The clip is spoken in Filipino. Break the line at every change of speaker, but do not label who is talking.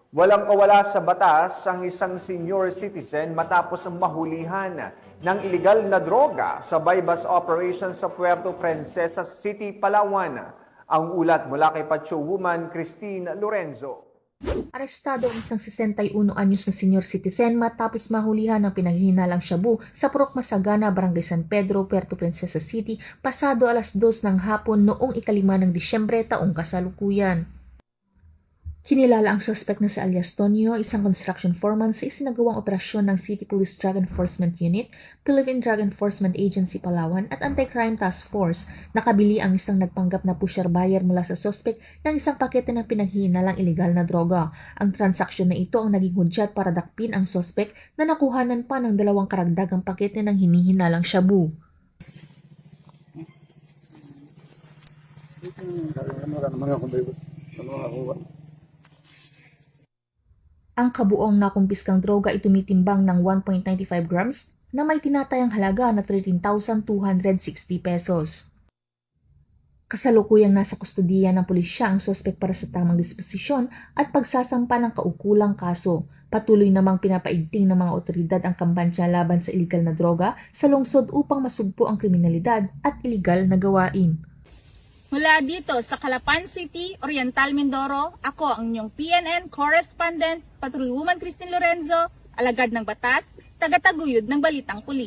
Walang kawala sa batas ang isang senior citizen matapos mahulihan ng iligal na droga sa bypass operation sa Puerto Princesa City, Palawan. Ang ulat mula kay Pacho Woman Christine Lorenzo.
Arestado ang isang 61 anyos na senior citizen matapos mahulihan ng pinaghihinalang shabu sa Purok Masagana, Barangay San Pedro, Puerto Princesa City, pasado alas 2 ng hapon noong 5 ng Disyembre taong kasalukuyan. Kinilala ang suspect na si alias Tonyo, isang construction foreman sa isinagawang operasyon ng City Police Drug Enforcement Unit, Philippine Drug Enforcement Agency Palawan at Anti-Crime Task Force. Nakabili ang isang nagpanggap na pusher buyer mula sa suspect ng isang pakete ng pinaghihinalang iligal na droga. Ang transaksyon na ito ang naging hudyat para dakpin ang suspect na nakuhanan pa ng 2 karagdagang pakete ng hinihinalang shabu. Ang kabuong nakumpiskang droga ay tumitimbang ng 1.95 grams na may tinatayang halaga na 13,260 pesos. Kasalukuyang nasa kustudiya ng pulisya ang suspect para sa tamang disposisyon at pagsasampa ng kaukulang kaso. Patuloy namang pinapaigting ng mga otoridad ang kampanya laban sa iligal na droga sa lungsod upang masugpo ang kriminalidad at iligal na gawain.
Mula dito sa Calapan City, Oriental Mindoro, ako ang inyong PNN correspondent, Patrol Woman Christine Lorenzo, alagad ng batas, tagataguyod ng Balitang Pulis.